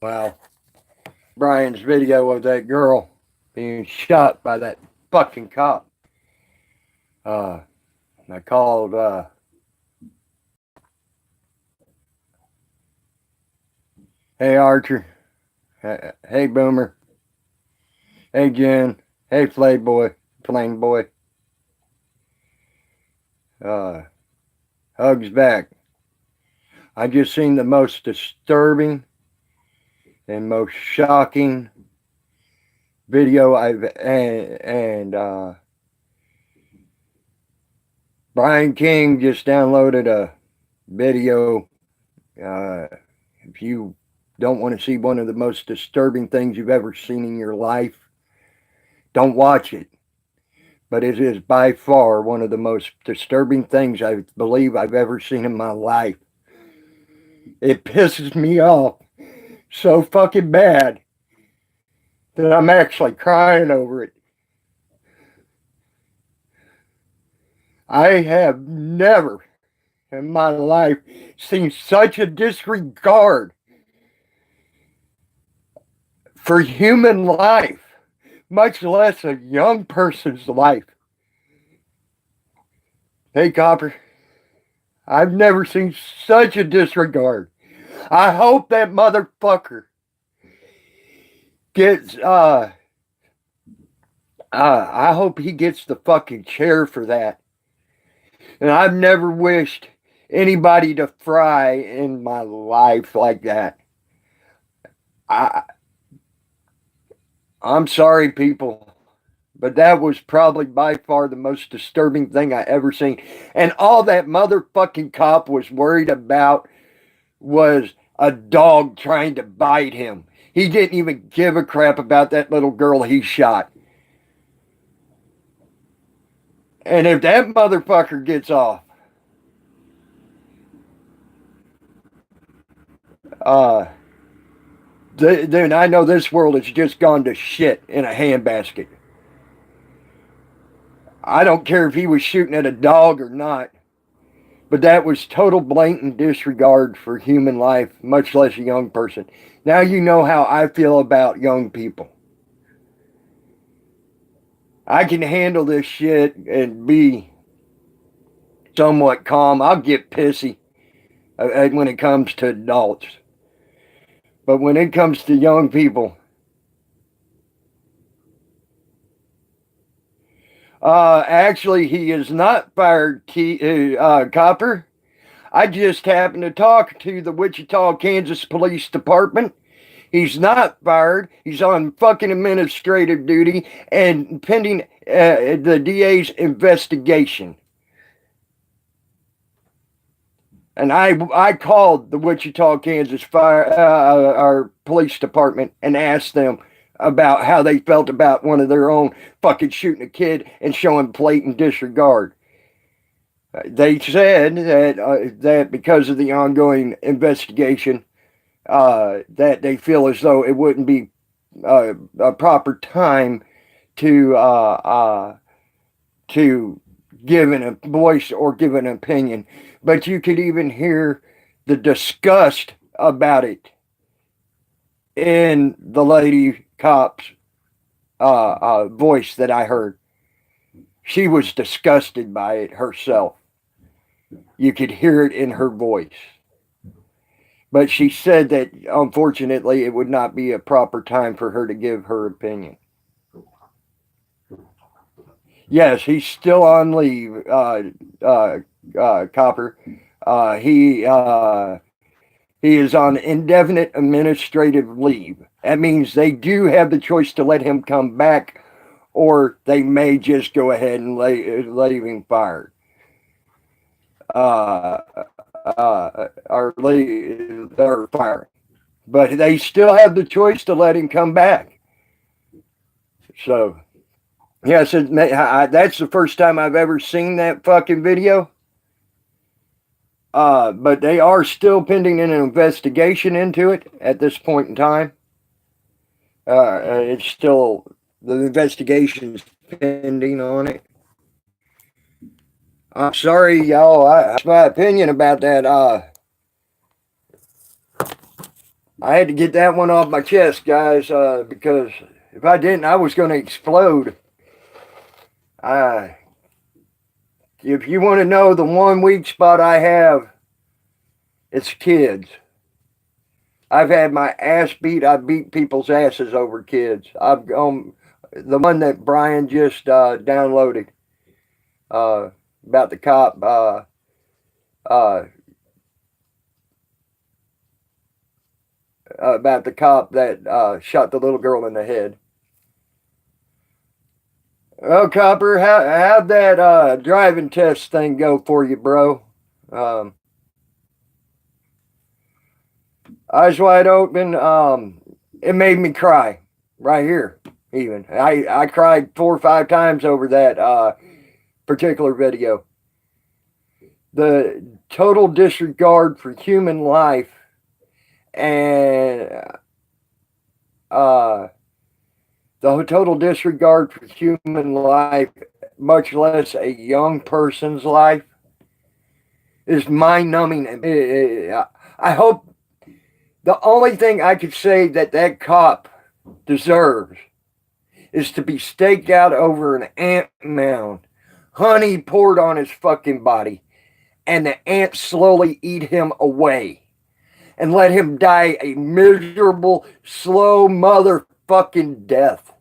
Wow. Brian's video of that girl being shot by that fucking cop. Uh, I called, hey Archer, hey Boomer, hey Jen, hey Playboy, Plain Boy, uh, hugs back. I just seen the most disturbing and most shocking video and Brian King just downloaded a video. Uh, if you don't want to see one of the most disturbing things you've ever seen in your life, don't watch it. But it is by far one of the most disturbing things I believe I've ever seen in my life. It pisses me off so fucking bad that I'm actually crying over it. I have never in my life seen such a disregard for human life, much less a young person's life. Hey, Copper, I've never seen such a disregard. I hope that motherfucker gets, I hope he gets the fucking chair for that. And I've never wished anybody to fry in my life like that. I, I'm sorry, people, but that was probably by far the most disturbing thing I ever seen. And all that motherfucking cop was worried about was a dog trying to bite him. He didn't even give a crap about that little girl he shot. And if that motherfucker gets off, uh, then I know this world has just gone to shit in a handbasket. I don't care if he was shooting at a dog or not, but that was total blatant disregard for human life, much less a young person. Now you know how I feel about young people. I can handle this shit and be somewhat calm. I'll get pissy when it comes to adults. But when it comes to young people, actually, he is not fired, Copper. I just happened to talk to the Wichita, Kansas Police Department. He's not fired. He's on fucking administrative duty and pending the DA's investigation. And I called the Wichita, Kansas our police department and asked them about how they felt about one of their own fucking shooting a kid and showing blatant disregard. They said that because of the ongoing investigation, that they feel as though it wouldn't be a proper time to give a voice or give an opinion. But you could even hear the disgust about it in the lady cop's voice that I heard. She was disgusted by it herself. You could hear it in her voice. But she said that unfortunately it would not be a proper time for her to give her opinion. Yes, he's still on leave, Copper. He is on indefinite administrative leave. That means they do have the choice to let him come back, or they may just go ahead and leave him fired. Or firing. But they still have the choice to let him come back. So, yes, that's the first time I've ever seen that fucking video. But they are still pending an investigation into it at this point in time. It's still, the investigation's pending on it. I'm sorry, y'all. That's my opinion about that. I had to get that one off my chest, guys, because if I didn't, I was going to explode. If you want to know the one weak spot I have, it's kids. I've had my ass beat. I beat people's asses over kids. I've the one that Brian just downloaded about the cop. About the cop that shot the little girl in the head. Oh, Copper, how'd that driving test thing go for you, bro? Eyes wide open. It made me cry right here. Even I cried 4 or 5 times over that particular video. The total disregard for human life and the total disregard for human life, much less a young person's life, is mind-numbing. I hope the only thing I could say that cop deserves is to be staked out over an ant mound, honey poured on his fucking body, and the ants slowly eat him away and let him die a miserable, slow motherfucking death.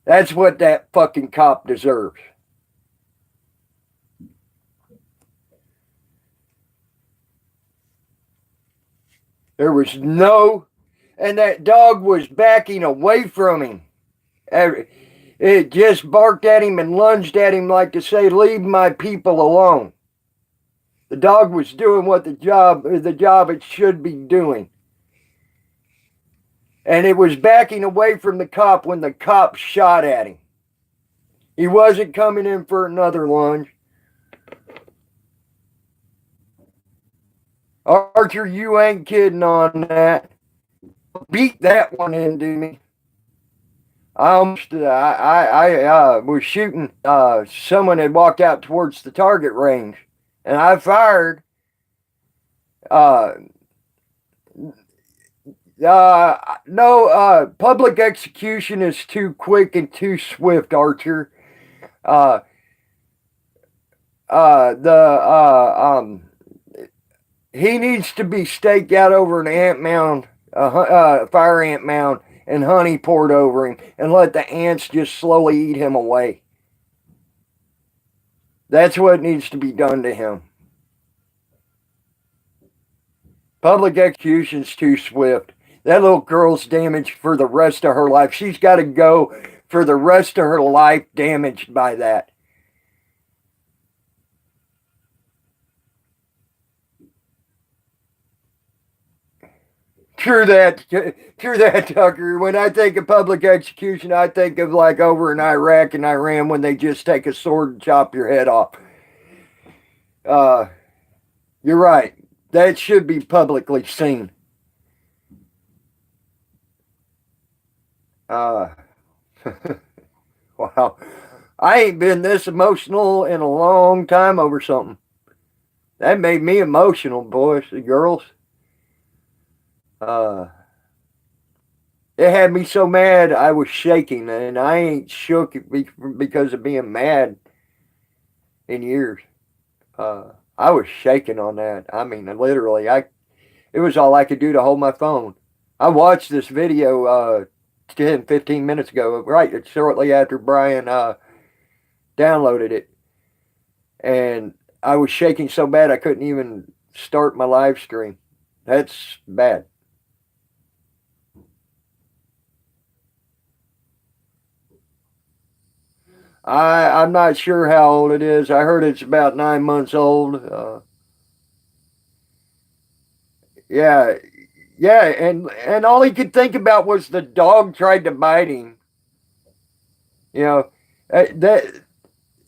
That's what that fucking cop deserves. There was no, and that dog was backing away from him. It just barked at him and lunged at him like to say, leave my people alone. The dog was doing what the job it should be doing. And it was backing away from the cop when the cop shot at him. He wasn't coming in for another lunge. Archer, you ain't kidding on that. Beat that one into me. I was shooting. Someone had walked out towards the target range, and I fired. No, public execution is too quick and too swift, Archer. He needs to be staked out over an ant mound, fire ant mound, and honey poured over him, and let the ants just slowly eat him away. That's what needs to be done to him. Public execution's too swift. That little girl's damaged for the rest of her life. She's got to go for the rest of her life damaged by that. True that, Tucker. When I think of public execution, I think of like over in Iraq and Iran when they just take a sword and chop your head off. You're right. That should be publicly seen. Wow. I ain't been this emotional in a long time over something. That made me emotional, boys and girls. It had me so mad I was shaking, and I ain't shook because of being mad in years. I was shaking on that. I mean, literally, it was all I could do to hold my phone. I watched this video 10, 15 minutes ago, right shortly after Brian downloaded it, and I was shaking so bad I couldn't even start my live stream. That's bad. I'm not sure how old it is. I heard it's about 9 months old. Yeah, and all he could think about was the dog tried to bite him. You know, that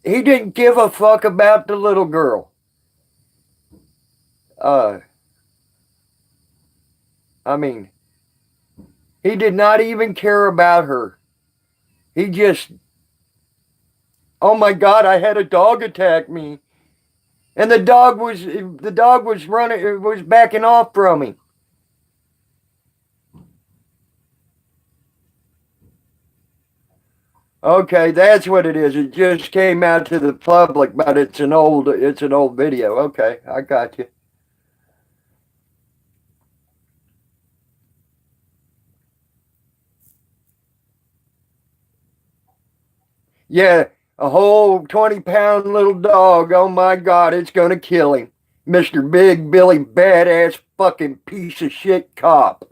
he didn't give a fuck about the little girl. I mean, he did not even care about her. He just, oh my God, I had a dog attack me. And the dog was running, was backing off from him. Okay, that's what it is. It just came out to the public, but it's an old video. Okay, I got you. Yeah, a whole 20-pound little dog. Oh my God, it's gonna kill him. Mr. Big Billy badass fucking piece of shit cop.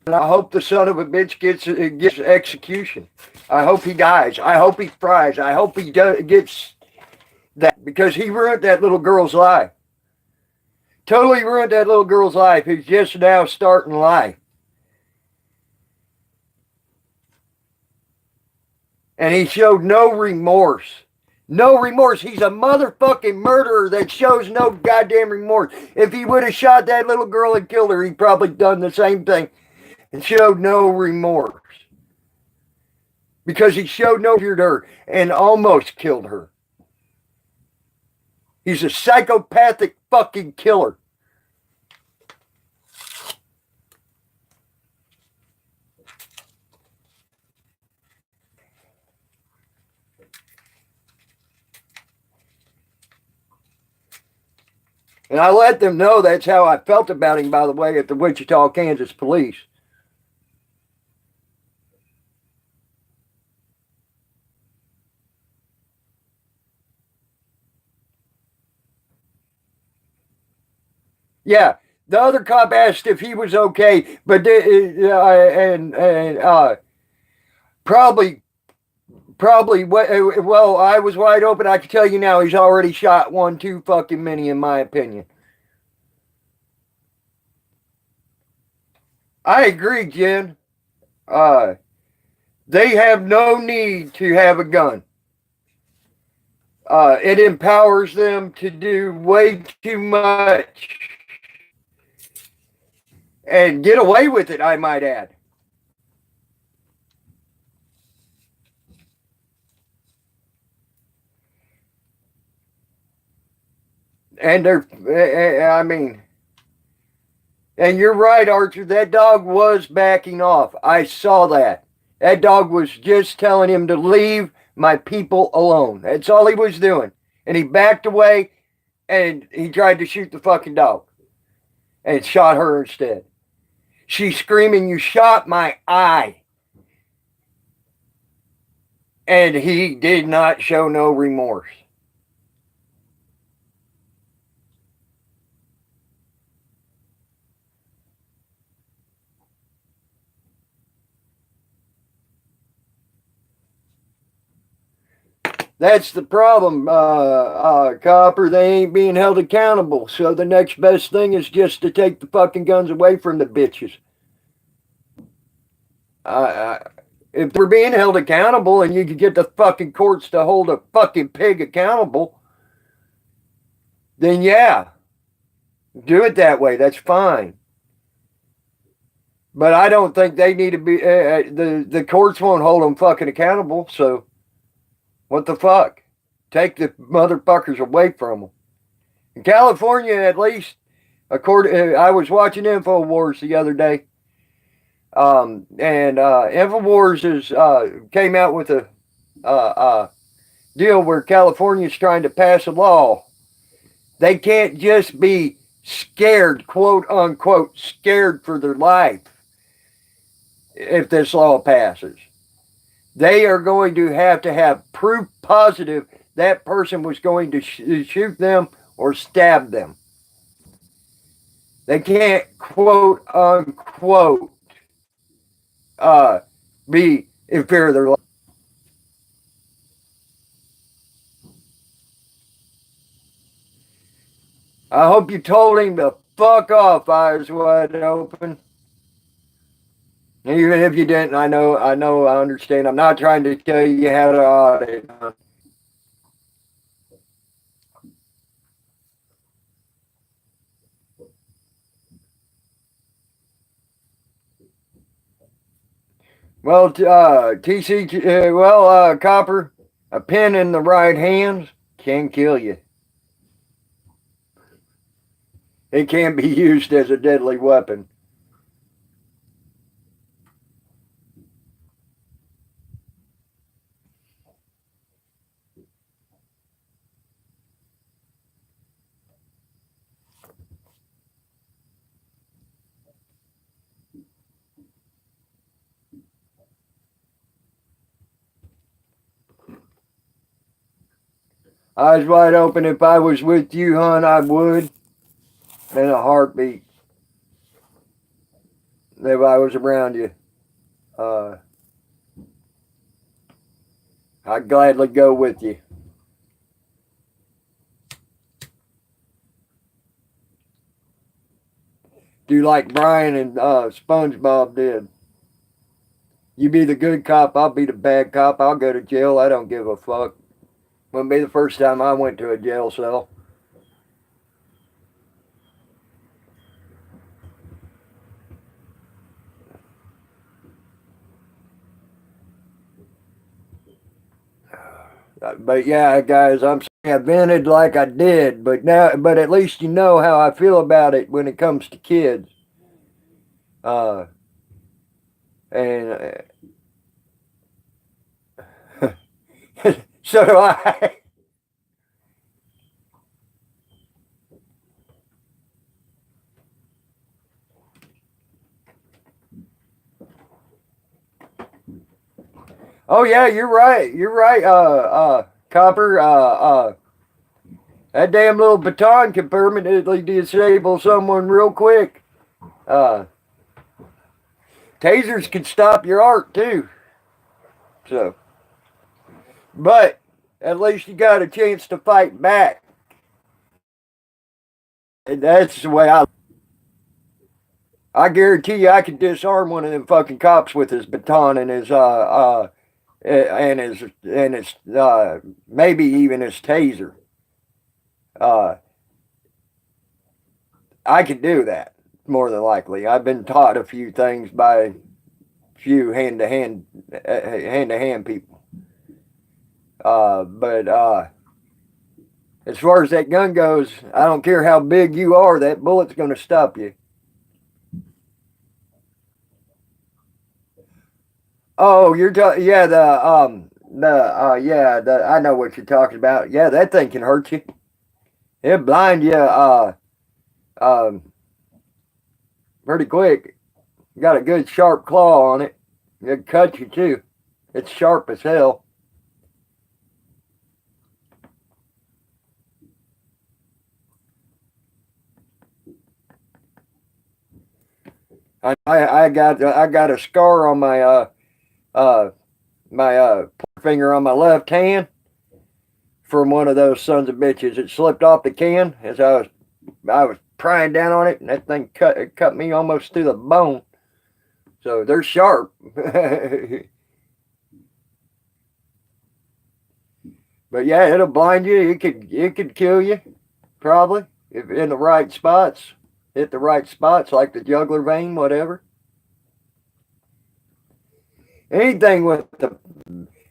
And I hope the son of a bitch gets execution. I hope he dies. I hope he fries. I hope he gets that, because he ruined that little girl's life. Totally ruined that little girl's life who's just now starting life. And he showed no remorse. No remorse. He's a motherfucking murderer that shows no goddamn remorse. If he would have shot that little girl and killed her, he'd probably done the same thing and showed no remorse. Because he showed no fear to her and almost killed her. He's a psychopathic fucking killer. And I let them know that's how I felt about him, by the way, at the Wichita, Kansas police. Yeah, the other cop asked if he was okay, but probably, well, I was wide open. I can tell you now, he's already shot one too fucking many, in my opinion. I agree, Jen. They have no need to have a gun. It empowers them to do way too much and get away with it, I might add. And I mean, and you're right, Archer, that dog was backing off. I saw that. That dog was just telling him to leave my people alone. That's all he was doing. And he backed away and he tried to shoot the fucking dog and shot her instead. She's screaming, "You shot my eye." And he did not show no remorse. That's the problem, Copper. They ain't being held accountable. So the next best thing is just to take the fucking guns away from the bitches. If we're being held accountable and you could get the fucking courts to hold a fucking pig accountable, then yeah, do it that way. That's fine. But I don't think they need to be. The courts won't hold them fucking accountable. So what the fuck? Take the motherfuckers away from them. In California, at least, according, I was watching InfoWars the other day, and InfoWars came out with a deal where California is trying to pass a law. They can't just be scared, quote unquote, scared for their life if this law passes. They are going to have proof positive that person was going to shoot them or stab them. They can't, quote unquote, be in fear of their life. I hope you told him to fuck off, eyes wide open. Even if you didn't, I understand. I'm not trying to tell you how to audit. Well, Copper, a pen in the right hands can kill you. It can be used as a deadly weapon. Eyes wide open. If I was with you, hon, I would. In a heartbeat. If I was around you. Uh, I'd gladly go with you. Do like Brian and SpongeBob did. You be the good cop, I'll be the bad cop. I'll go to jail. I don't give a fuck. Wouldn't be the first time I went to a jail cell. But yeah, guys, I'm sorry I vented like I did, but at least you know how I feel about it when it comes to kids. Uh, and so do I. Oh yeah, you're right. You're right. Copper. That damn little baton can permanently disable someone real quick. Uh, Tasers can stop your art too. So, but at least you got a chance to fight back. And that's the way I guarantee you, I could disarm one of them fucking cops with his baton and his maybe even his taser. Uh, I could do that more than likely. I've been taught a few things by few hand to hand people. But as far as that gun goes, I don't care how big you are, that bullet's going to stop you. Oh, you're talking, yeah, I know what you're talking about. Yeah, that thing can hurt you. It blind you, um, pretty quick. Got a good sharp claw on it. It cut you too. It's sharp as hell. I got a scar on uh my finger on my left hand from one of those sons of bitches. It slipped off the can as I was prying down on it, and that thing cut me almost through the bone. So they're sharp. But yeah, it'll blind you. It could kill you probably if in the right spots. Hit the right spots like the jugular vein, whatever. Anything with the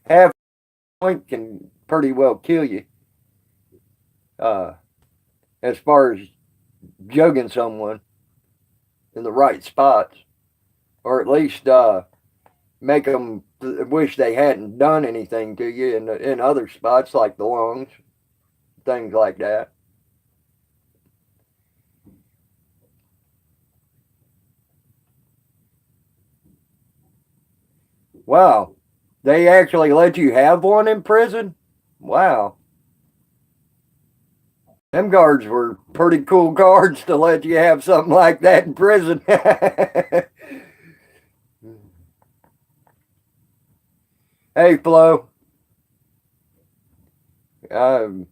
half point can pretty well kill you. Uh, as far as jugging someone in the right spots, or at least make them wish they hadn't done anything to you in other spots like the lungs, things like that. Wow, they actually let you have one in prison? Wow, them guards were pretty cool guards to let you have something like that in prison. Hey, Flo. Um,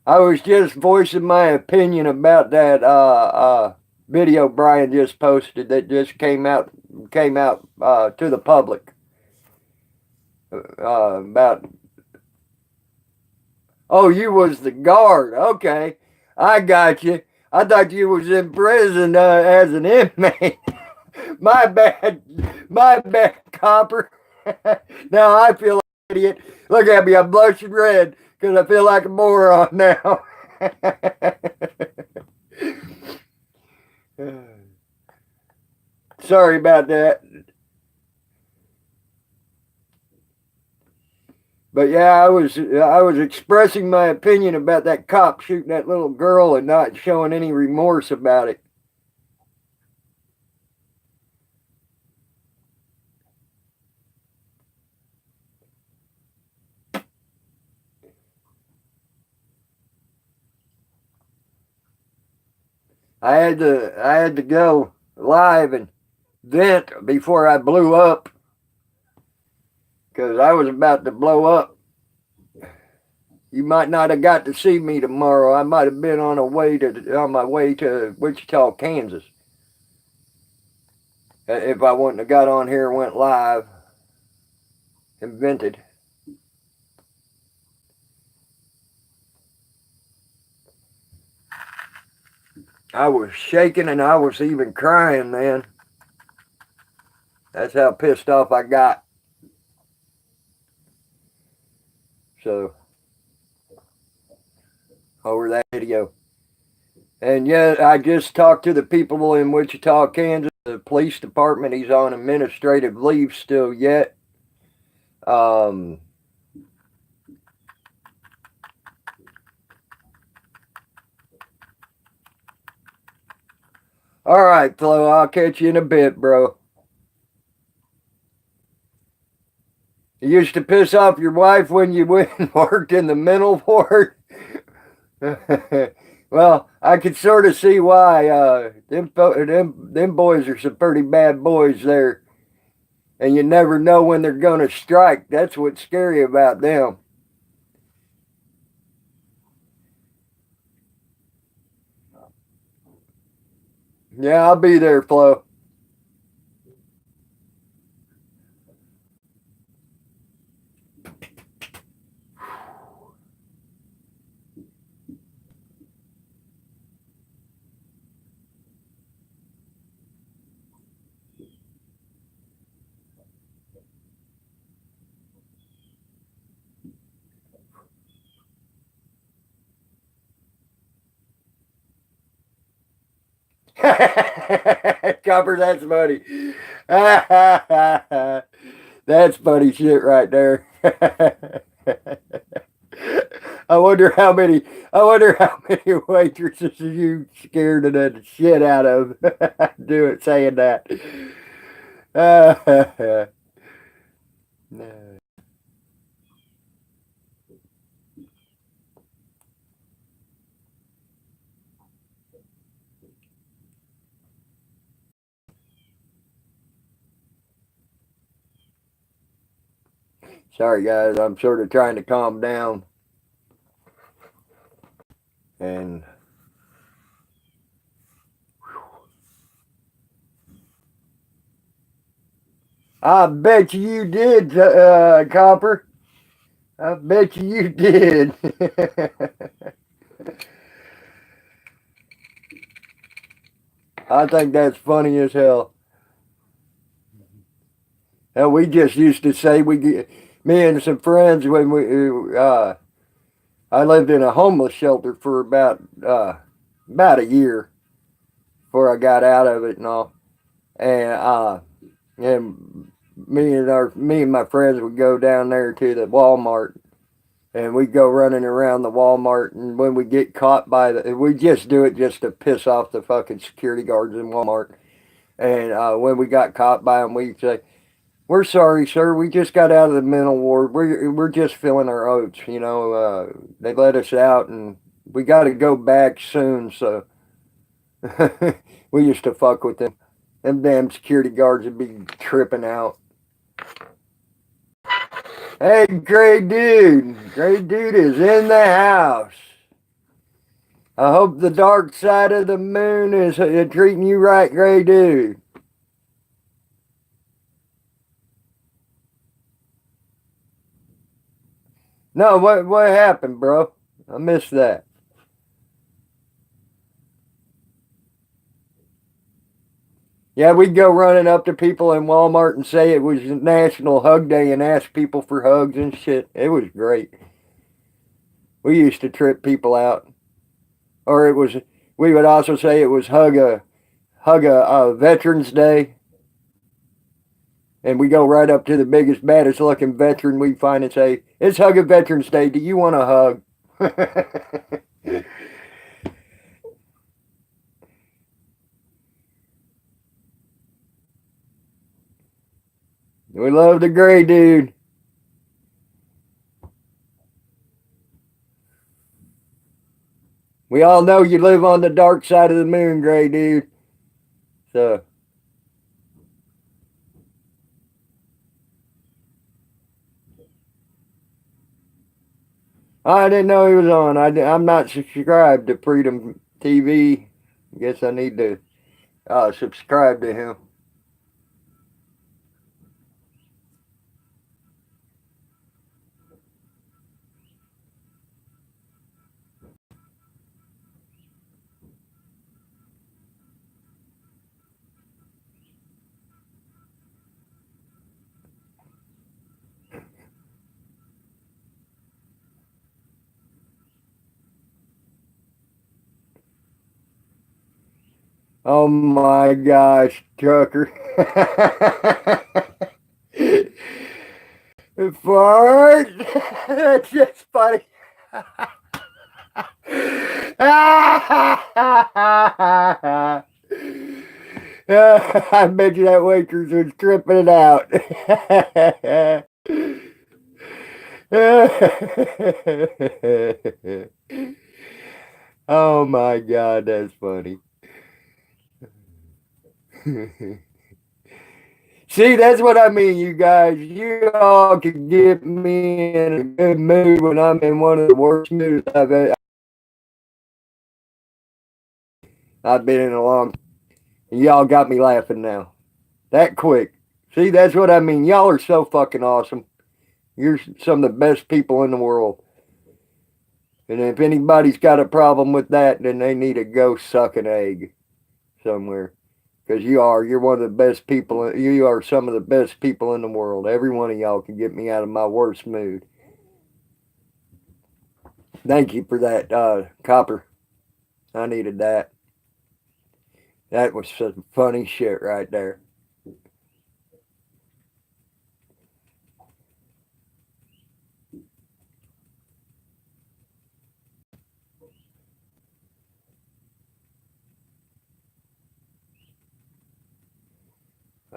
I was just voicing my opinion about that video Brian just posted that just came out to the public about. Oh, you was the guard. Okay, I got you. I thought you was in prison as an inmate. My bad. My bad, copper. Now I feel like an idiot. Look at me. I'm blushing red because I feel like a moron now. Sorry about that. But yeah, I was expressing my opinion about that cop shooting that little girl and not showing any remorse about it. I had to go live and vent before I blew up because I was about to blow up. You might not have got to see me tomorrow. I might have been on my way to Wichita, Kansas. If I wouldn't have got on here and went live and vented. I was shaking and I was even crying, man. That's how pissed off I got. So, over that video. And yeah, I just talked to the people in Wichita, Kansas, the police department. He's on administrative leave still yet. Um, all right, Flo, I'll catch you in a bit, bro. You used to piss off your wife when you went and worked in the mental ward. Well, I could sort of see why. Them boys are some pretty bad boys there, and you never know when they're gonna strike. That's what's scary about them. Yeah, I'll be there, Flo. Copper, that's funny. That's funny shit right there. I wonder how many. I wonder how many waitresses you scared of the shit out of. Do it saying that. Sorry, guys. I'm sort of trying to calm down. And I bet you did, Copper. I bet you did. I think that's funny as hell. And we just used to say me and some friends when I lived in a homeless shelter for about a year before I got out of it and all, and me and my friends would go down there to the Walmart and we go running around the Walmart, and when we get caught we just do it just to piss off the fucking security guards in Walmart. And when we got caught by them, we'd say, "We're sorry, sir. We just got out of the mental ward. We're just filling our oats. They let us out, and we got to go back soon." So we used to fuck with them. Them damn security guards would be tripping out. Hey, Gray Dude. Gray Dude is in the house. I hope the dark side of the moon is treating you right, Gray Dude. No, what happened, bro? I missed that. Yeah, we'd go running up to people in Walmart and say it was National Hug Day and ask people for hugs and shit. It was great. We used to trip people out. Or we would also say it was hug a Veterans Day. And we go right up to the biggest, baddest looking veteran we find and say, "It's Hug a Veterans Day. Do you want a hug?" We love the Gray Dude. We all know you live on the dark side of the moon, Gray dude. So I didn't know he was on. I'm not subscribed to Freedom TV. Guess I need to subscribe to him. Oh my gosh, Trucker. Fart. That's just funny. I bet you that waitress was tripping it out. Oh my God, that's funny. See, that's what I mean, you guys. You all can get me in a good mood when I'm in one of the worst moods I've been in a long. Y'all got me laughing now. That quick. See, that's what I mean. Y'all are so fucking awesome. You're some of the best people in the world. And if anybody's got a problem with that, then they need to go suck an egg somewhere. Because you're one of the best people. You are some of the best people in the world. Every one of y'all can get me out of my worst mood. Thank you for that, Copper. I needed that. That was some funny shit right there.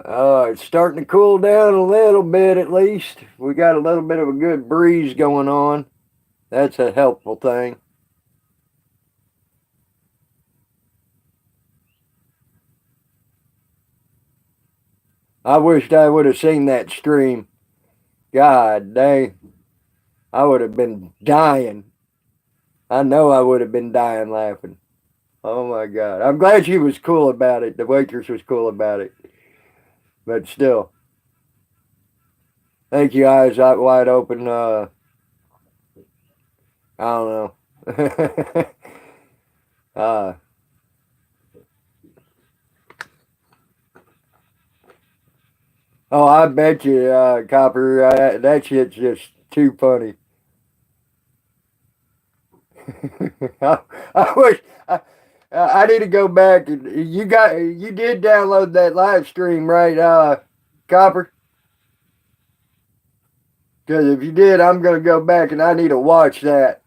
It's starting to cool down a little bit at least. We got a little bit of a good breeze going on. That's a helpful thing. I wished I would have seen that stream. God dang. I would have been dying. I know I would have been dying laughing. Oh my God. I'm glad she was cool about it. The waitress was cool about it. But still. Thank you, eyes out wide open. I don't know. uh, oh, I bet you, Copper, that shit's just too funny. I, I wish I need to go back and you did download that live stream, right, Copper? Because if you did, I'm gonna go back and I need to watch that.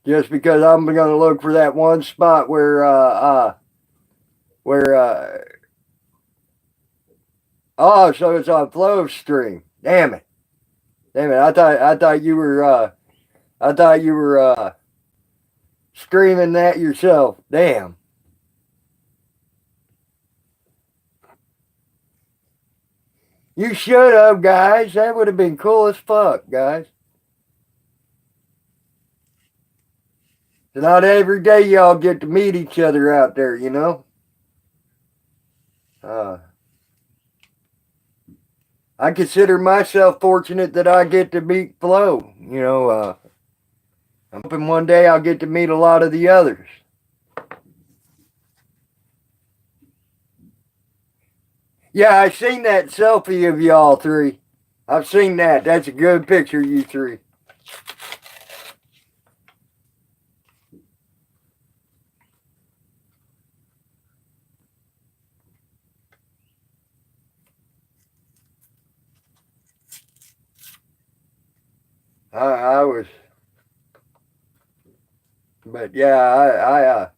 Just because I'm gonna look for that one spot where oh, so it's on Flow's stream. Damn it. Damn it. I thought you were streaming that yourself. Damn. You should have, guys. That would have been cool as fuck, guys. Not every day y'all get to meet each other out there, you know? Uh, I consider myself fortunate that I get to meet Flo. I'm hoping one day I'll get to meet a lot of the others. Yeah, I seen that selfie of y'all three. I've seen that. That's a good picture, you three. I was, but yeah,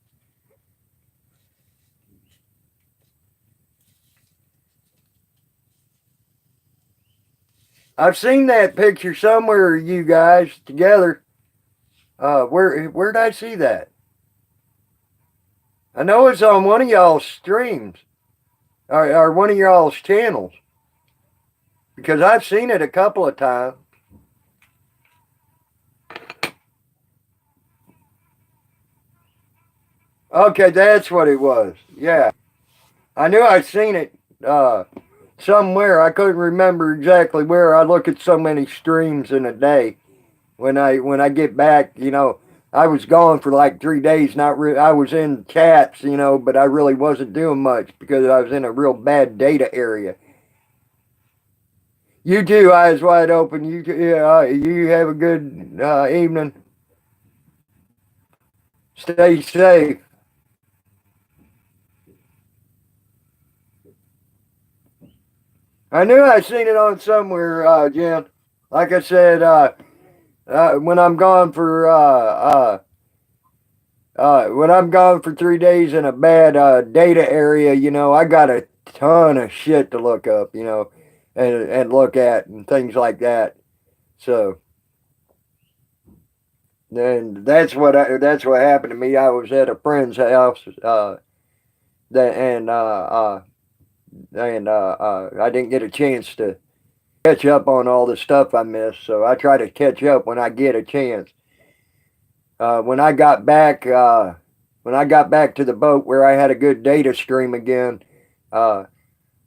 I've seen that picture somewhere, you guys together. Where did I see that? I know it's on one of y'all's streams or one of y'all's channels because I've seen it a couple of times. Okay, that's what it was. Yeah, I knew I'd seen it somewhere. I couldn't remember exactly where. I look at so many streams in a day. When I get back, I was gone for like 3 days. I was in chats, but I really wasn't doing much because I was in a real bad data area. You too, eyes wide open. You have a good evening. Stay safe. I knew I seen it on somewhere, Jim. Like I said, when I'm gone for when I'm gone for 3 days in a bad data area, I got a ton of shit to look up, and look at and things like that. So then that's what happened to me. I was at a friend's house, that I didn't get a chance to catch up on all the stuff I missed. So I try to catch up when I get a chance. When I got back, when I got back to the boat where I had a good data stream again, uh,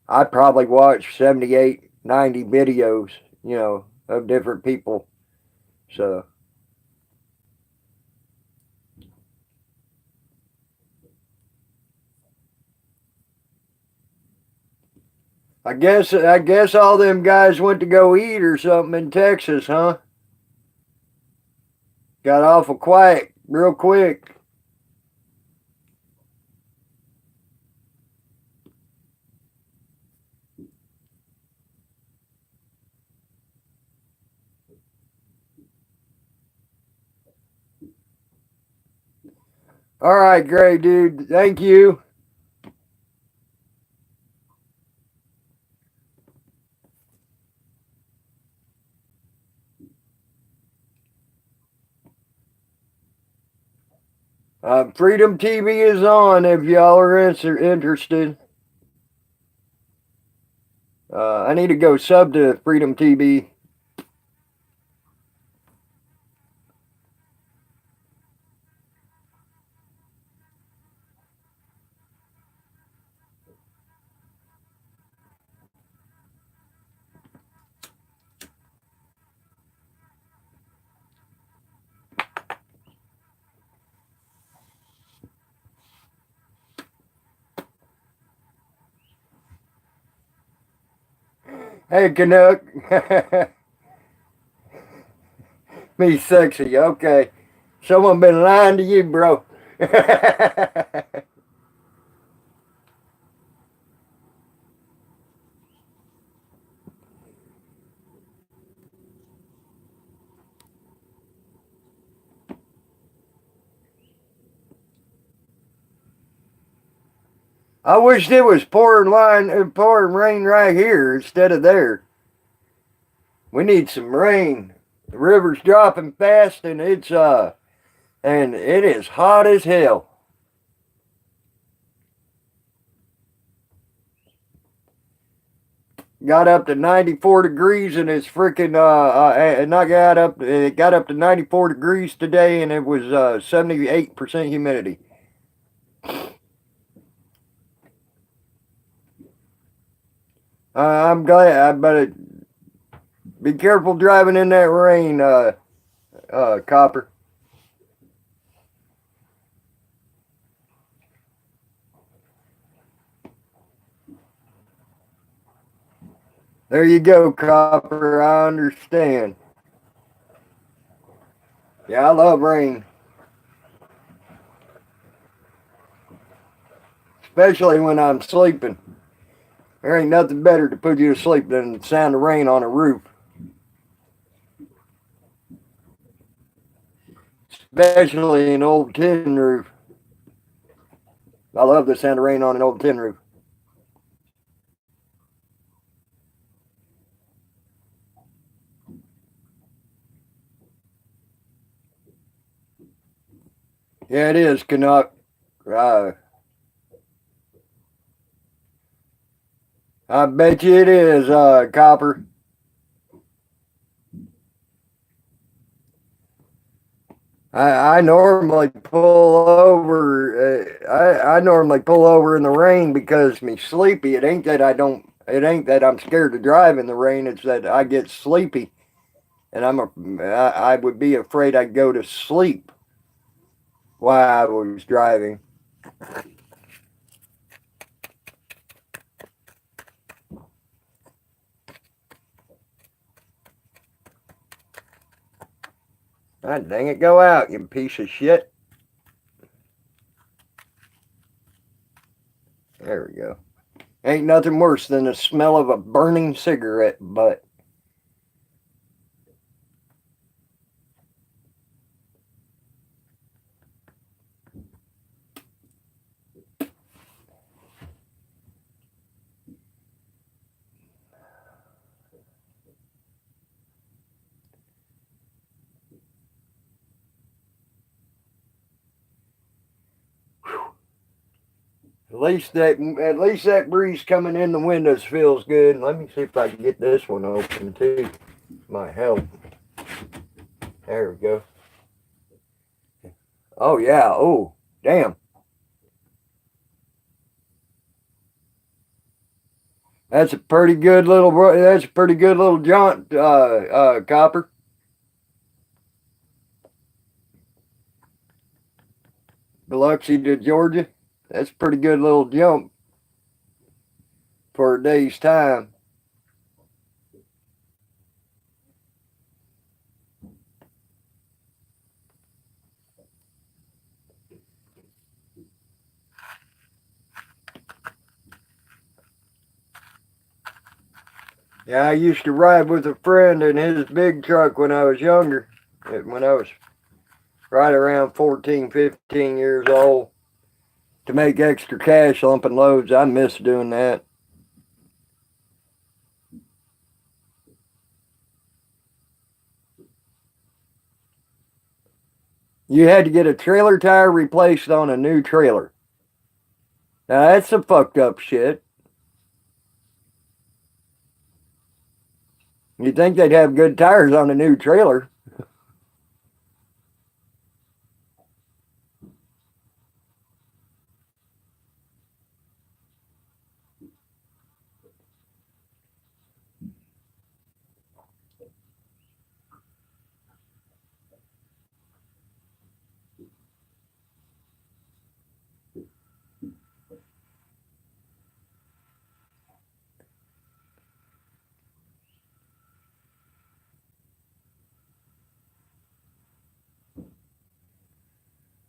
I probably watched 78, 90 videos, of different people. So I guess all them guys went to go eat or something in Texas, huh? Got awful quiet real quick. All right, great dude. Thank you. Freedom TV is on if y'all are interested. I need to go sub to Freedom TV. Hey, Canuck. Me sexy. Okay. Someone been lying to you, bro. I wish it was pouring rain right here instead of there. We need some rain. The river's dropping fast and it is hot as hell. Got up to 94 degrees and it's freaking not got up it got up to 94 degrees today and it was 78% humidity. I'm glad, but be careful driving in that rain, Copper. There you go, Copper. I understand. Yeah, I love rain, especially when I'm sleeping. There ain't nothing better to put you to sleep than the sound of rain on a roof, especially an old tin roof. I love the sound of rain on an old tin roof. Yeah, it is, Canuck. Uh, I bet you it is, Copper. I normally pull over. I normally pull over in the rain because me sleepy. It ain't that I don't. It ain't that I'm scared to drive in the rain. It's that I get sleepy, and I would be afraid I'd go to sleep while I was driving. God dang it, go out, you piece of shit. There we go. Ain't nothing worse than the smell of a burning cigarette butt. At least that breeze coming in the windows feels good. Let me see if I can get this one open too. Might help. There we go. Oh yeah. Oh damn. That's a pretty good little. That's a pretty good little jaunt, Copper. Biloxi to Georgia. That's a pretty good little jump for a day's time. Yeah, I used to ride with a friend in his big truck when I was younger. When I was right around 14, 15 years old to make extra cash lumping loads. I miss doing that. You had to get a trailer tire replaced on a new trailer. Now that's some fucked up shit. You'd think they'd have good tires on a new trailer.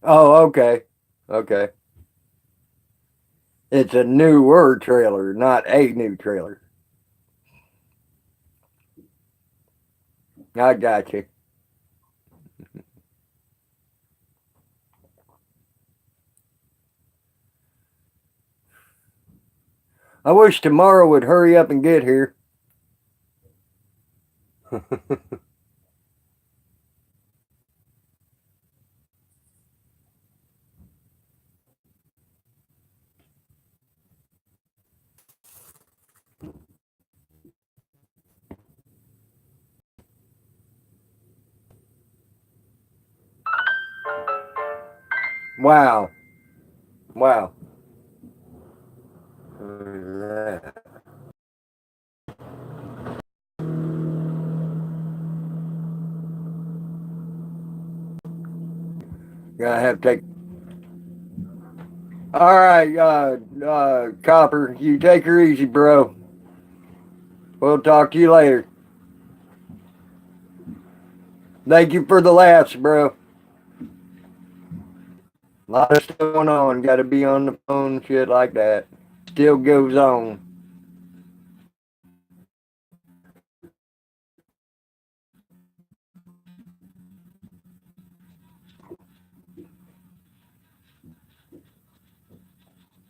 Oh, okay. Okay. It's a newer trailer, not a new trailer. I got you. I wish tomorrow would hurry up and get here. Wow. Wow. Gonna have to take. All right, Copper, you take her easy, bro. We'll talk to you later. Thank you for the laughs, bro. A lot of stuff going on. Got to be on the phone, shit like that. Still goes on.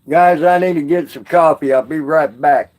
Guys, I need to get some coffee. I'll be right back.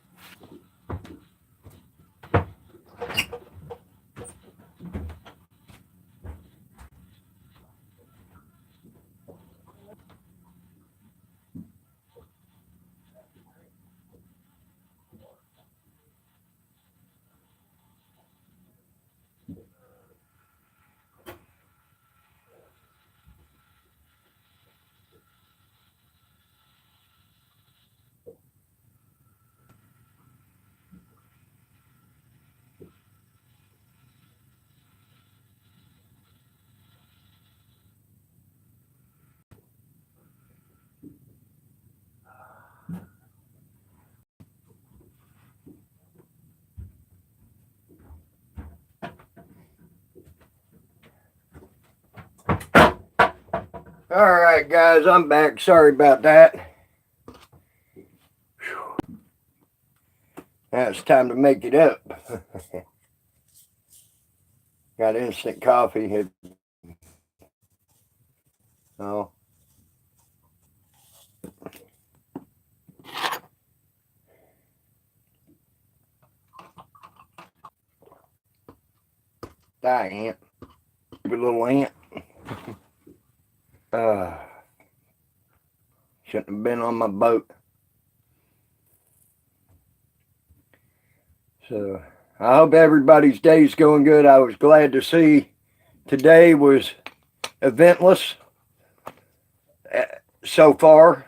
All right, guys, I'm back. Sorry about that. Now it's time to make it up. Got instant coffee. Oh. Die, ant. Good little ant. Shouldn't have been on my boat. So I hope everybody's day's going good. I was glad to see today was eventless so far.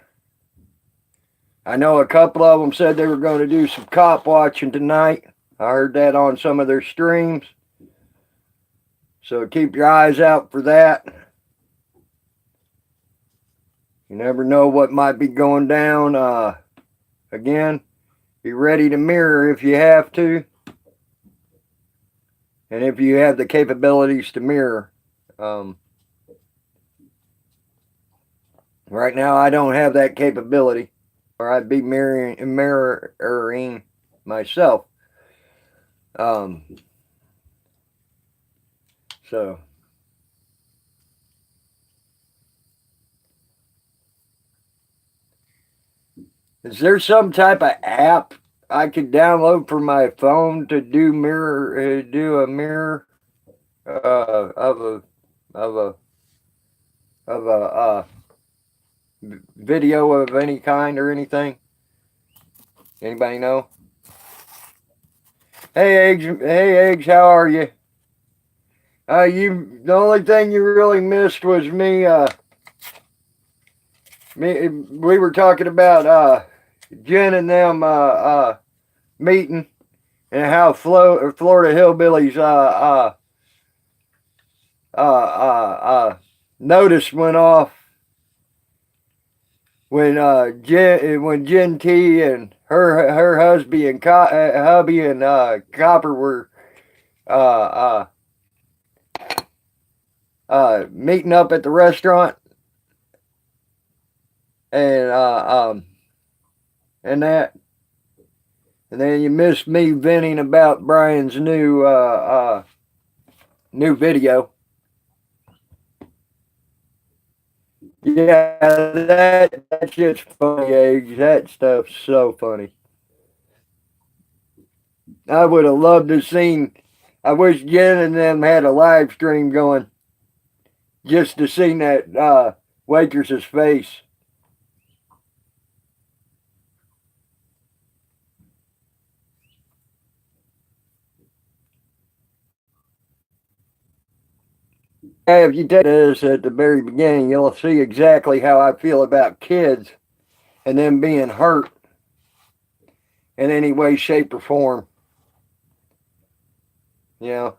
I know a couple of them said they were going to do some cop watching tonight. I heard that on some of their streams. So keep your eyes out for that. You never know what might be going down. Again, be ready to mirror if you have to. And if you have the capabilities to mirror. Right now, I don't have that capability, or I'd be mirroring myself. So, is there some type of app I could download for my phone to do a mirror of a video of any kind or anything? Anybody know? Hey Eggs, how are you? The only thing you really missed was me. We were talking about Jen and them meeting and how Florida Hillbillies notice went off when Jen T and her husband and hubby and Copper were meeting up at the restaurant and that, and then you missed me venting about Brian's new video. Yeah, that shit's funny, Eggs. That stuff's so funny. I would have loved to seen. I wish Jen and them had a live stream going just to see that waitress's face. If you take this at the very beginning, you'll see exactly how I feel about kids and them being hurt in any way, shape, or form. You know.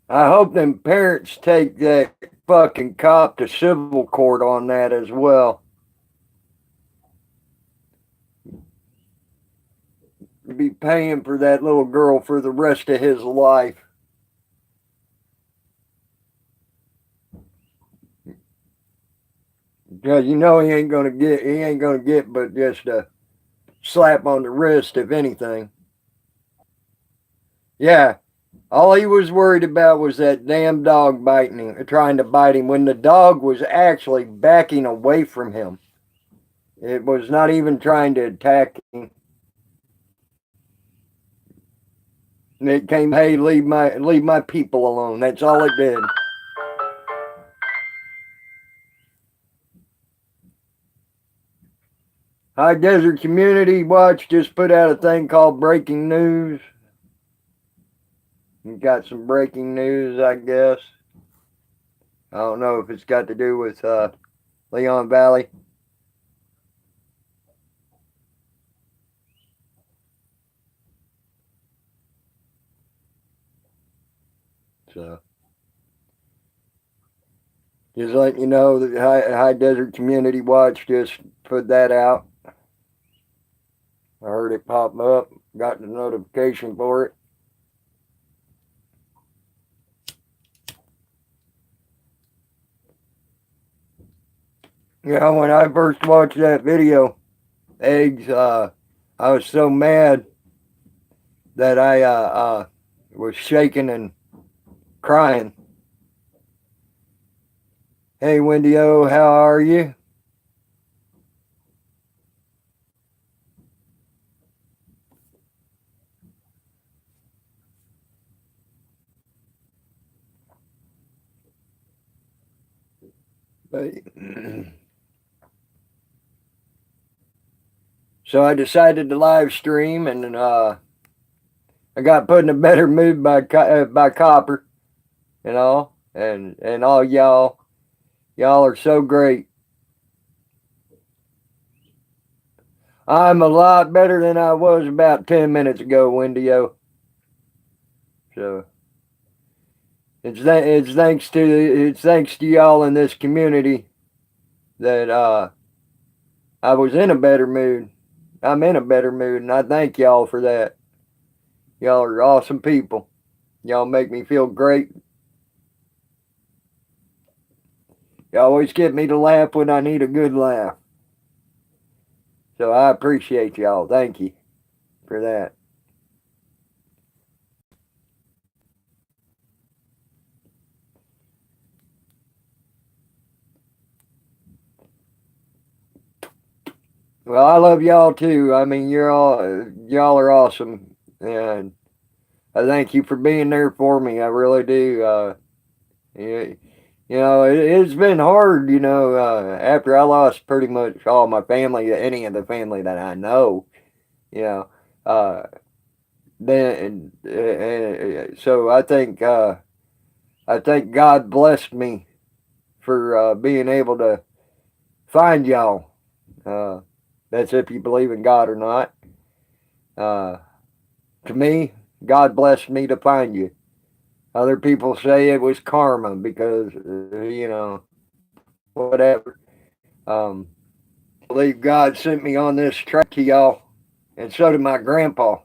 I hope them parents take that fucking cop to civil court on that as well. Be paying for that little girl for the rest of his life. Because you know he ain't gonna get but just a slap on the wrist, if anything. Yeah. All he was worried about was that damn dog trying to bite him when the dog was actually backing away from him. It was not even trying to attack him. And it came, hey, leave my people alone. That's all it did. High Desert Community Watch just put out a thing called Breaking News. You got some breaking news, I guess. I don't know if it's got to do with Leon Valley. So, just letting you know that High Desert Community Watch just put that out. I heard it pop up, got the notification for it. Yeah, when I first watched that video, eggs, I was so mad that I was shaking and crying. Hey, Wendy O, how are you? So I decided to live stream, and I got put in a better mood by Copper, and all y'all are so great. I'm a lot better than I was about 10 minutes ago, Wendy-O. So it's thanks to y'all in this community that I was in a better mood. I'm in a better mood, and I thank y'all for that. Y'all are awesome people. Y'all make me feel great. You always get me to laugh when I need a good laugh. So I appreciate y'all. Thank you for that. Well, I love y'all too. I mean, y'all are awesome, and I thank you for being there for me. I really do. You, it's been hard. After I lost pretty much all my family, any of the family that I know. You know, uh, then so I think God blessed me for being able to find y'all. Uh, that's if you believe in God or not. Uh, to me, God blessed me to find you. Other people say it was karma because, whatever. Um, I believe God sent me on this track to y'all, and so did my grandpa.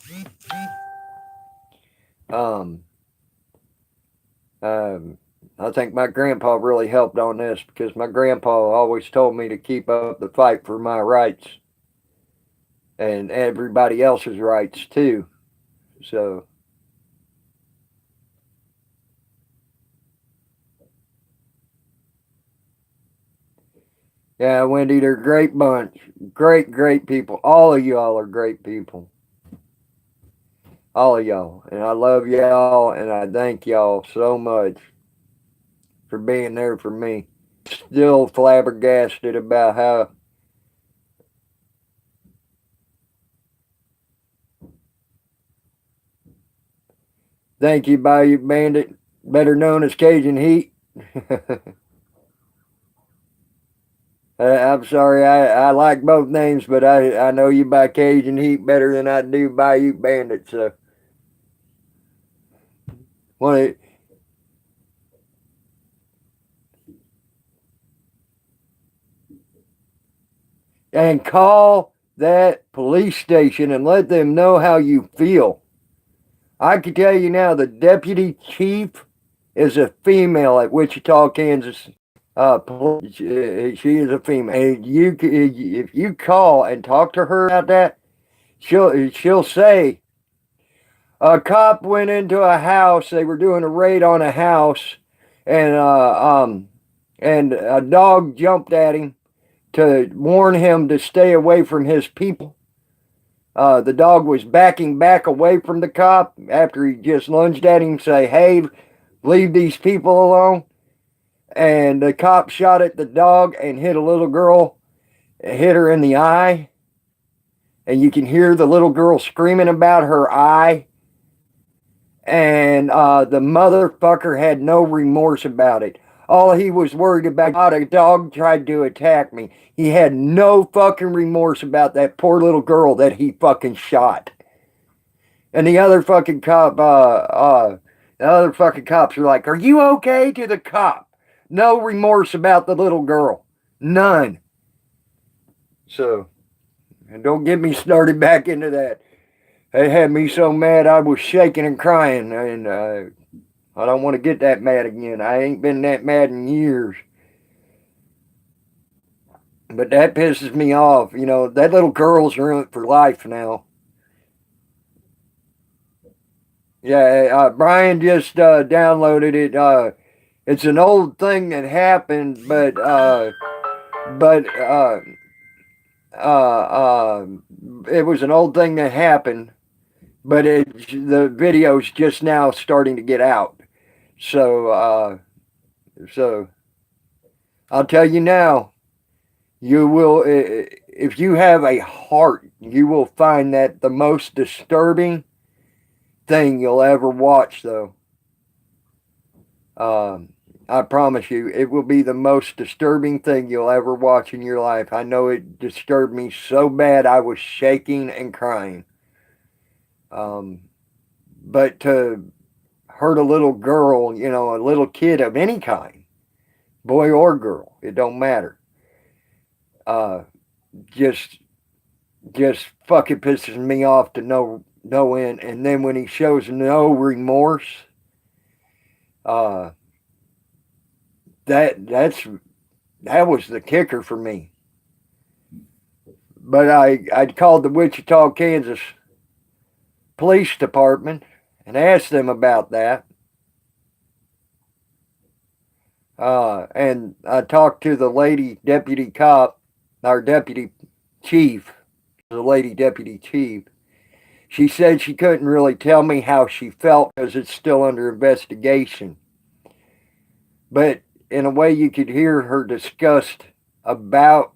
Um, um, I think my grandpa really helped on this because my grandpa always told me to keep up the fight for my rights and everybody else's rights too. So, yeah, Wendy, they're a great bunch. Great, great people. All of y'all are great people. All of y'all. And I love y'all and I thank y'all so much for being there for me. Still flabbergasted about how thank you, Bayou Bandit, better known as Cajun Heat. I'm sorry, I like both names, but I know you by Cajun Heat better than I do Bayou Bandit. So, well, and call that police station and let them know how you feel. I can tell you now, the deputy chief is a female at Wichita, Kansas. She is a female. And if you call and talk to her about that, she'll say a cop went into a house. They were doing a raid on a house, and and a dog jumped at him to warn him to stay away from his people. The dog was backing back away from the cop after he just lunged at him, say, "Hey, leave these people alone." And the cop shot at the dog and hit a little girl, hit her in the eye. And you can hear the little girl screaming about her eye. And the motherfucker had no remorse about it. All he was worried about, a dog tried to attack me. He had no fucking remorse about that poor little girl that he fucking shot. And the other fucking cops are like, "Are you okay?" To the cop. No remorse about the little girl. None. So, and don't get me started back into that. It had me so mad I was shaking and crying, and I don't want to get that mad again. I ain't been that mad in years. But that pisses me off. You know, that little girl's ruined for life now. Yeah, Brian just downloaded it. It's an old thing that happened, but uh, it was an old thing that happened, but the video's just now starting to get out. So, so I'll tell you now, you will, if you have a heart, you will find that the most disturbing thing you'll ever watch, though. I promise you, it will be the most disturbing thing you'll ever watch in your life. I know it disturbed me so bad I was shaking and crying. Um, but to hurt a little girl, you know, a little kid of any kind, boy or girl, it don't matter. Uh, just just fucking pisses me off to no end. And then when he shows no remorse, uh, that was the kicker for me. But I called the Wichita, Kansas police department and asked them about that. And I talked to the lady deputy cop, our deputy chief, the lady deputy chief. She said she couldn't really tell me how she felt because it's still under investigation. But in a way, you could hear her disgust about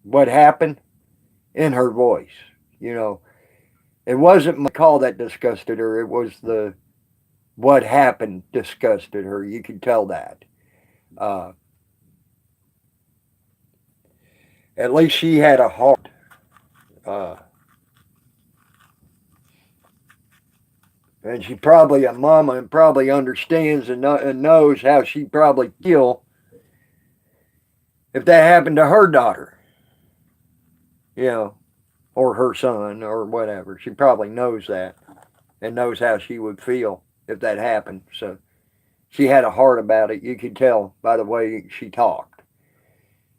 what happened in her voice. You know, it wasn't my call that disgusted her. It was the what happened disgusted her. You could tell that. Uh, at least she had a heart. Uh, and she probably a mama and probably understands and knows how she probably feel if that happened to her daughter, you know, or her son or whatever. She probably knows that and knows how she would feel if that happened. So she had a heart about it. You could tell by the way she talked.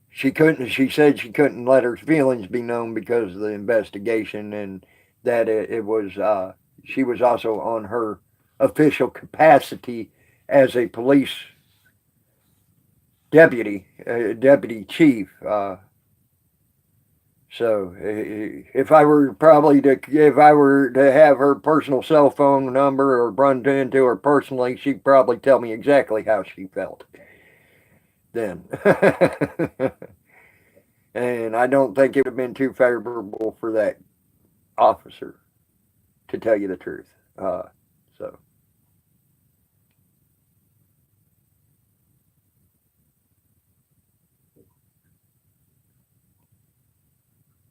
She couldn't. She said she couldn't let her feelings be known because of the investigation, and that it was. She was also on her official capacity as a police deputy chief. So if I were to have her personal cell phone number or run into her personally, she'd probably tell me exactly how she felt then. And I don't think it would have been too favorable for that officer, to tell you the truth. So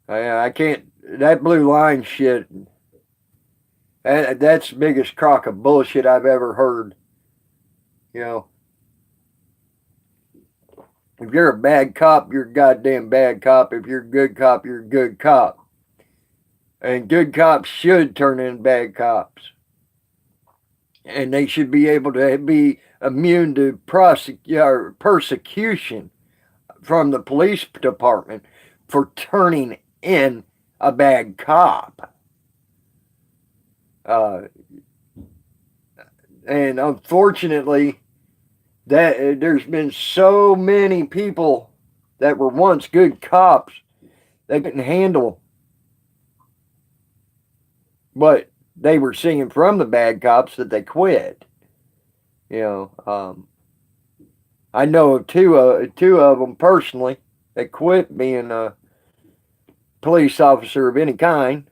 I can't. That blue line shit. That's the biggest crock of bullshit I've ever heard. You know, if you're a bad cop, you're a goddamn bad cop. If you're a good cop, you're a good cop. And good cops should turn in bad cops. And they should be able to be immune to persecution from the police department for turning in a bad cop. Uh, and unfortunately, that there's been so many people that were once good cops that couldn't handle what they were seeing from the bad cops that they quit. You know, I know of two of them personally that quit being a police officer of any kind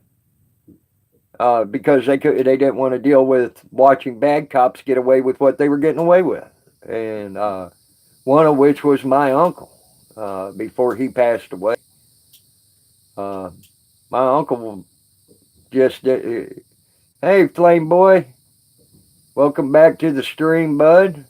because they didn't want to deal with watching bad cops get away with what they were getting away with, and one of which was my uncle before he passed away. Uh, my uncle just hey, Flame Boy, welcome back to the stream, bud.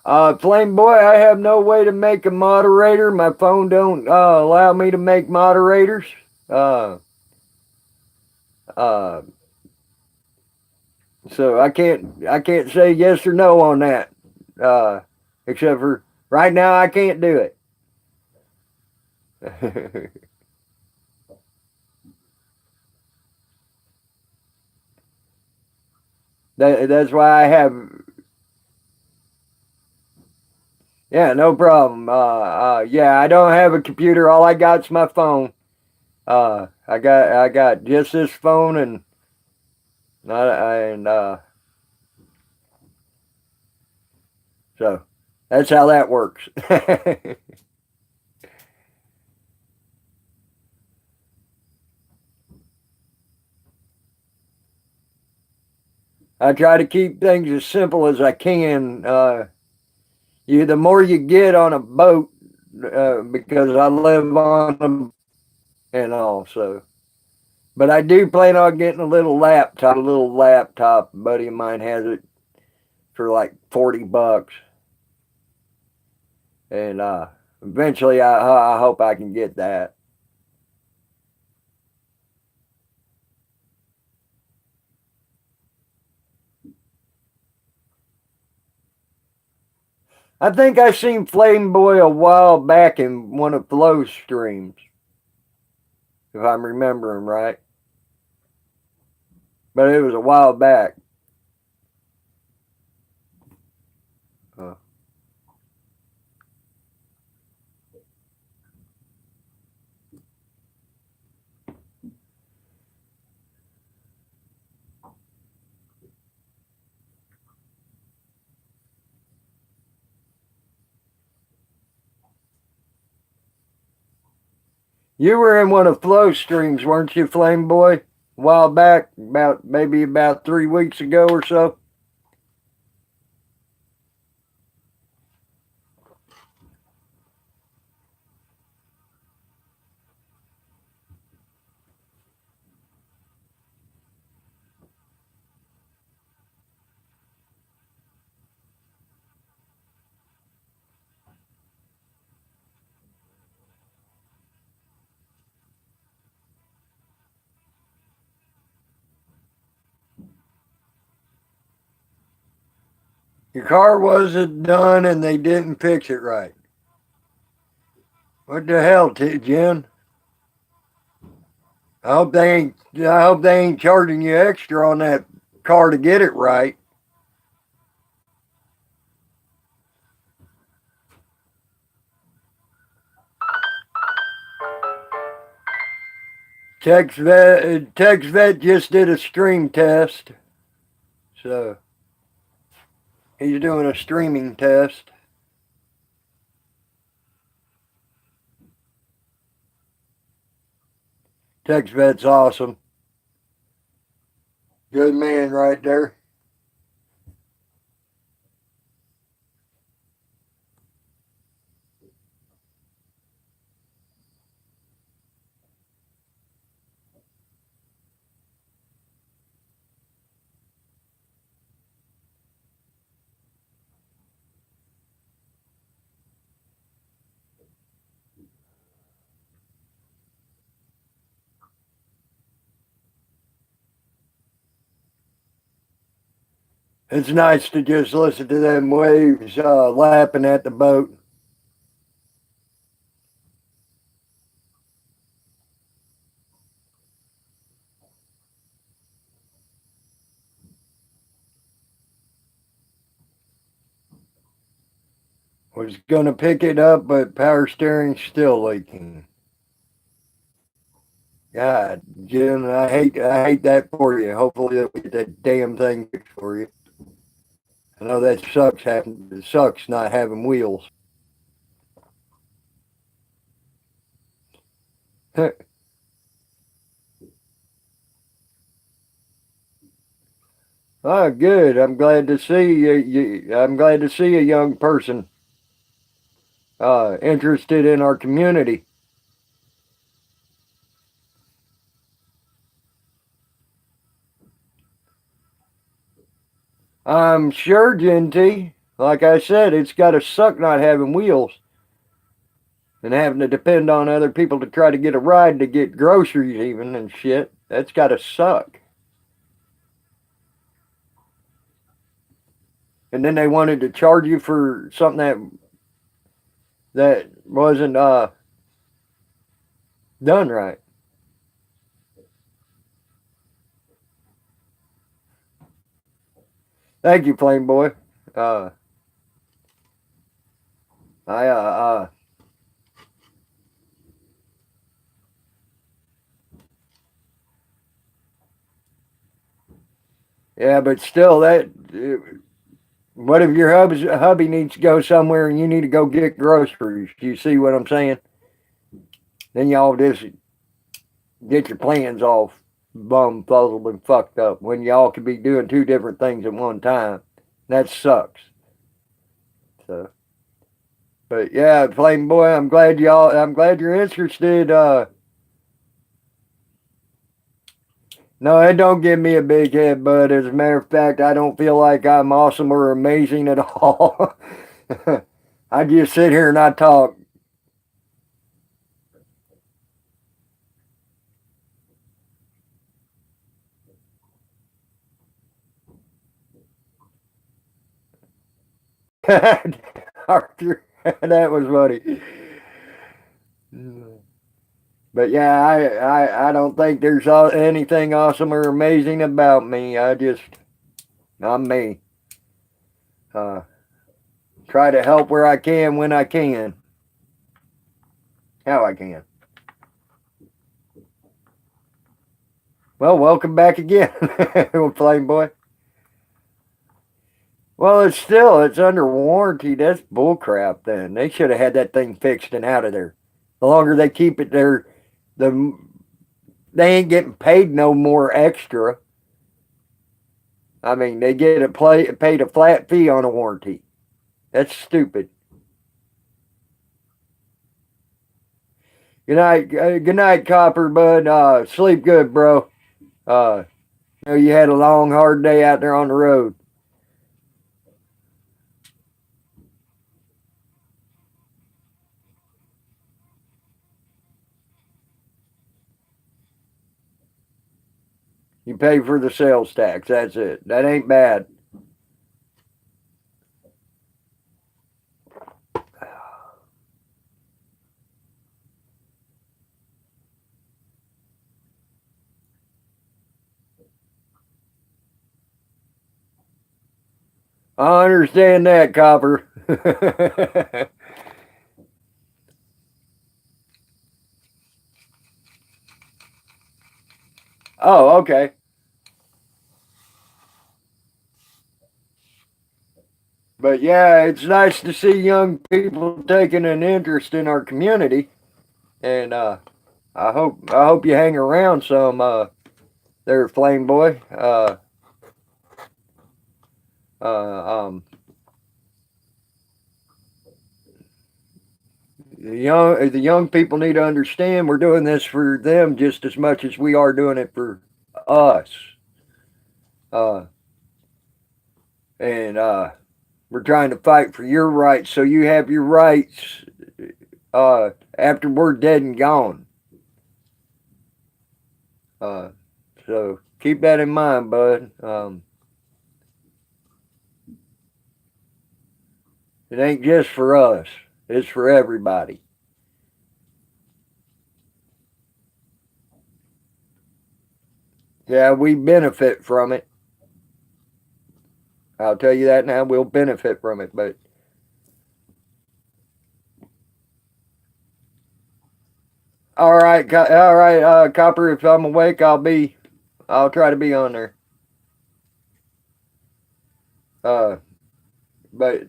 Flame Boy, I have no way to make a moderator. My phone don't allow me to make moderators. Uh, uh, so I can't say yes or no on that. Uh, except for right now, I can't do it. That's why I have. Yeah, no problem. Yeah, I don't have a computer. All I got's my phone. I got just this phone and so that's how that works. I try to keep things as simple as I can. The more you get on a boat, because I live on them and all. So, but I do plan on getting a little laptop. A little laptop. A buddy of mine has it for like $40, and eventually I hope I can get that. I think I seen Flame Boy a while back in one of Flo's streams, if I'm remembering right. But it was a while back. Uh, you were in one of Flo's streams, weren't you, Flame Boy? A while back, about 3 weeks ago or so. Your car wasn't done and they didn't fix it right. What the hell, Jen? I hope they ain't charging you extra on that car to get it right. TexVet just did a stream test, so he's doing a streaming test. TexVet's awesome. Good man right there. It's nice to just listen to them waves lapping at the boat. Was going to pick it up, but power steering's still leaking. God, Jim, I hate that for you. Hopefully they'll get that damn thing fixed for you. I know that sucks. It sucks not having wheels. Oh, good. I'm glad to see you. I'm glad to see a young person interested in our community. I'm sure, Genty. Like I said, it's got to suck not having wheels and having to depend on other people to try to get a ride to get groceries even and shit. That's got to suck. And then they wanted to charge you for something that wasn't done right. Thank you, Flame Boy. Uh, I yeah, but still, what if your hubby needs to go somewhere and you need to go get groceries? Do you see what I'm saying? Then y'all just get your plans all bumfuzzled and fucked up when y'all could be doing two different things at one time. That sucks. So, but yeah, Flame Boy, I'm glad y'all. I'm glad you're interested. No, it don't give me a big head, but as a matter of fact, I don't feel like I'm awesome or amazing at all. I just sit here and I talk. Arthur, that was funny. But yeah, I don't think there's anything awesome or amazing about me. I'm me. Uh, Try to help where I can when I can, how I can. Well, welcome back again, Flame Boy. Well, it's under warranty. That's bullcrap. Then they should have had that thing fixed and out of there. The longer they keep it there, the they ain't getting paid no more extra. I mean, they get paid a flat fee on a warranty. That's stupid. Good night, Copper Bud. Sleep good, bro. Know you had a long, hard day out there on the road. You pay for the sales tax. That's it. That ain't bad. I understand that, Copper. Oh, okay. But yeah, it's nice to see young people taking an interest in our community, and I hope you hang around some there, Flame Boy. Uh, um, the young people need to understand we're doing this for them just as much as we are doing it for us. Uh, and we're trying to fight for your rights so you have your rights after we're dead and gone. Uh, so keep that in mind, bud. It ain't just for us, it's for everybody. Yeah, we benefit from it. I'll tell you that now. We'll benefit from it, but all right, Copper. If I'm awake, I'll try to be on there. Uh, but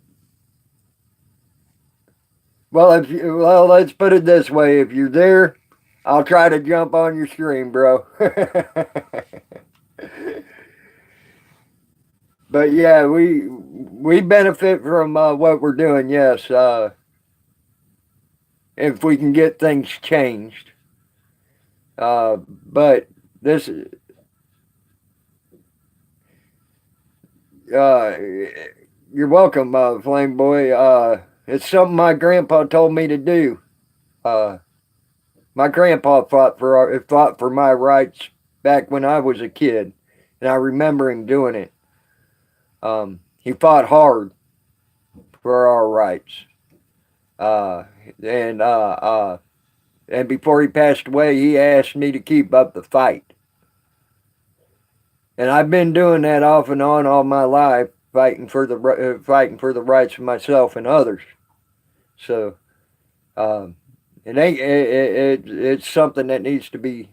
well, let's put it this way: if you're there, I'll try to jump on your stream, bro. But yeah, we benefit from what we're doing. Yes, if we can get things changed. But this You're welcome, Flame Boy. It's something my grandpa told me to do. Uh, my grandpa fought for my rights back when I was a kid, and I remember him doing it. He fought hard for our rights. Uh, and uh, uh, and before he passed away, he asked me to keep up the fight. And I've been doing that off and on all my life, fighting for the rights of myself and others. So um, it ain't it's something that needs to be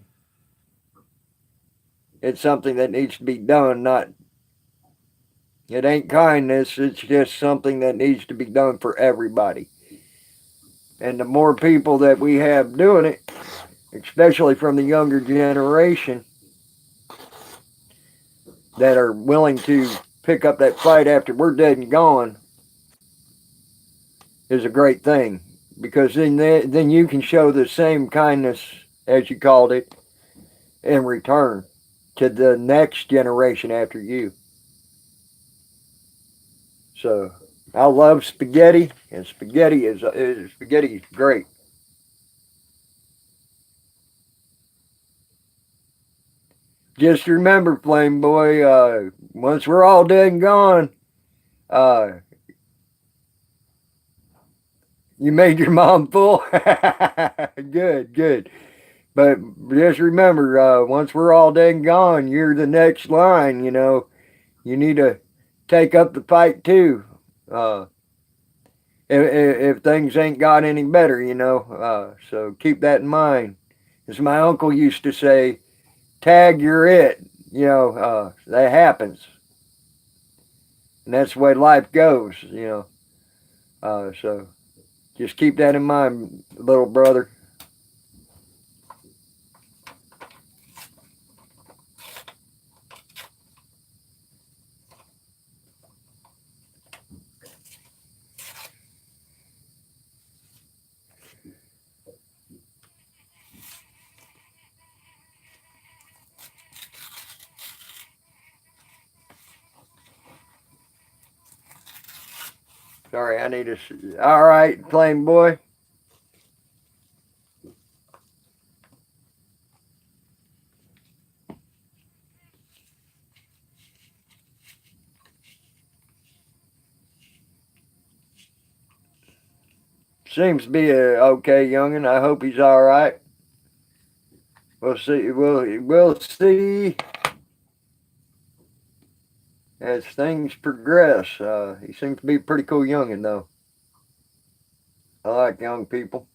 done. Not it ain't kindness. It's just something that needs to be done for everybody. And the more people that we have doing it, especially from the younger generation, that are willing to pick up that fight after we're dead and gone, is a great thing, because then you can show the same kindness, as you called it, in return to the next generation after you. So I love spaghetti, and spaghetti is great. Just remember, Flame Boy, once we're all dead and gone, uh, you made your mom full. Good, good. But just remember, once we're all dead and gone, you're the next line. You need to take up the fight too. Uh, if things ain't got any better. So keep that in mind. As my uncle used to say, tag, you're it. That happens. And that's the way life goes. So just keep that in mind, little brother. Sorry, I need to. All right, Flame Boy. Seems to be a okay youngin. I hope he's all right. We'll see. We'll see as things progress. He seems to be a pretty cool youngin, though. I like young people.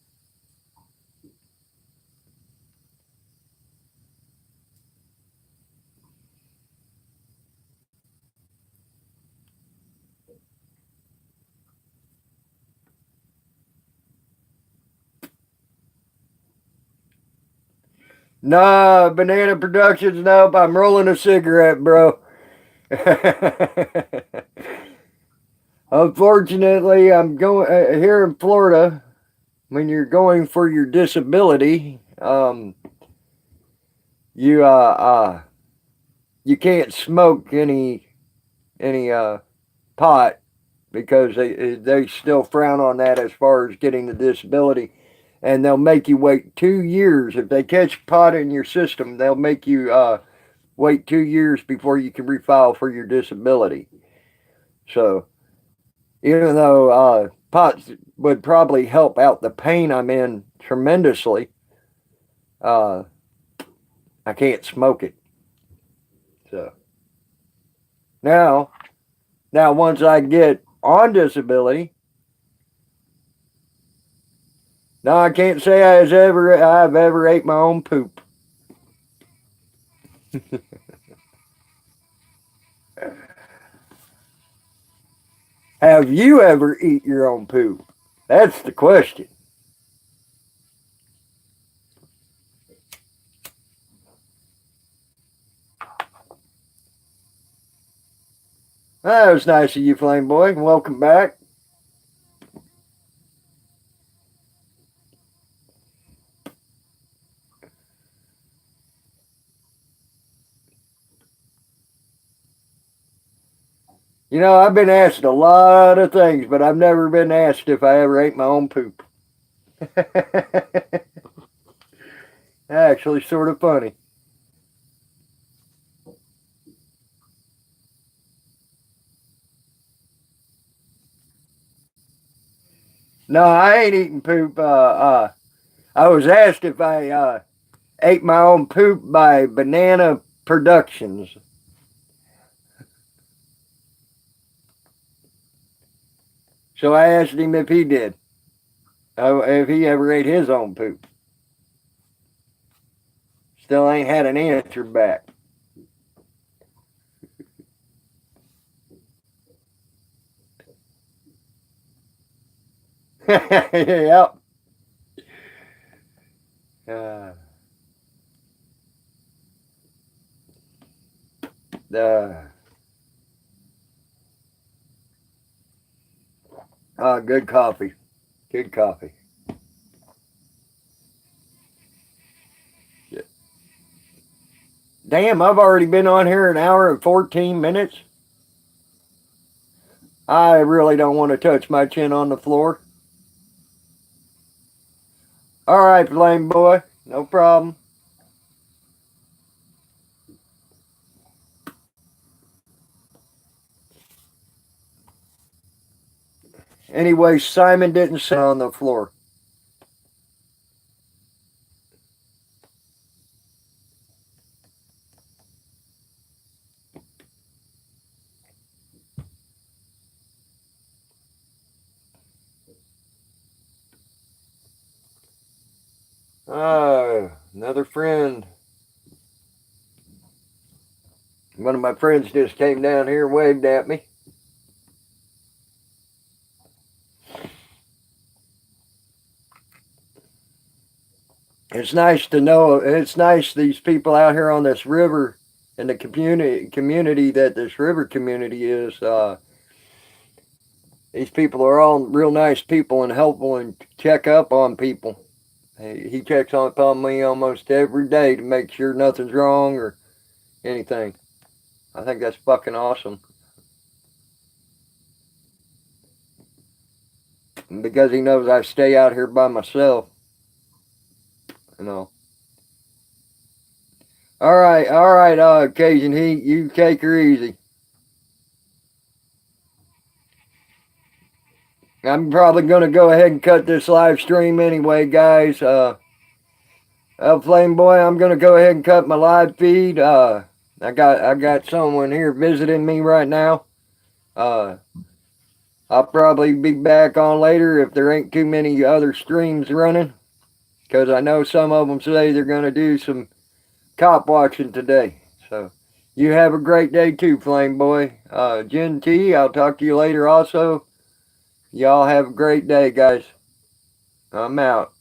Nah, Banana Productions. Nope, I'm rolling a cigarette, bro. Unfortunately, I'm going here in Florida. When you're going for your disability, you you can't smoke any pot, because they still frown on that as far as getting the disability, and they'll make you wait 2 years if they catch pot in your system. They'll make you wait 2 years before you can refile for your disability. So even though pot would probably help out the pain I'm in tremendously, uh, I can't smoke it. So now, once I get on disability, now I can't say I've ever ate my own poop. Have you ever eat your own poop? That's the question. That was nice of you, Flame Boy. Welcome back. You know, I've been asked a lot of things, but I've never been asked if I ever ate my own poop. Actually, sort of funny. No, I ain't eating poop. I was asked if I ate my own poop by Banana Productions. So I asked him if he did, if he ever ate his own poop. Still ain't had an answer back. Yep. Uh, the good coffee. Good coffee. Damn, I've already been on here an hour and 14 minutes. I really don't want to touch my chin on the floor. All right, Flame Boy. No problem. Anyway, Simon didn't sit on the floor. Another friend. One of my friends just came down here and waved at me. It's nice to know. It's nice these people out here on this river and the community that this river community is. These people are all real nice people and helpful and check up on people. He checks up on me almost every day to make sure nothing's wrong or anything. I think that's fucking awesome. And because he knows I stay out here by myself, you know. All right, Cajun Heat, you take her easy. I'm probably going to go ahead and cut this live stream anyway, guys. Flame Boy, I'm going to go ahead and cut my live feed. I got someone here visiting me right now. I'll probably be back on later if there ain't too many other streams running, because I know some of them say they're going to do some cop watching today. So you have a great day too, Flame Boy. Jen T, I'll talk to you later also. Y'all have a great day, guys. I'm out.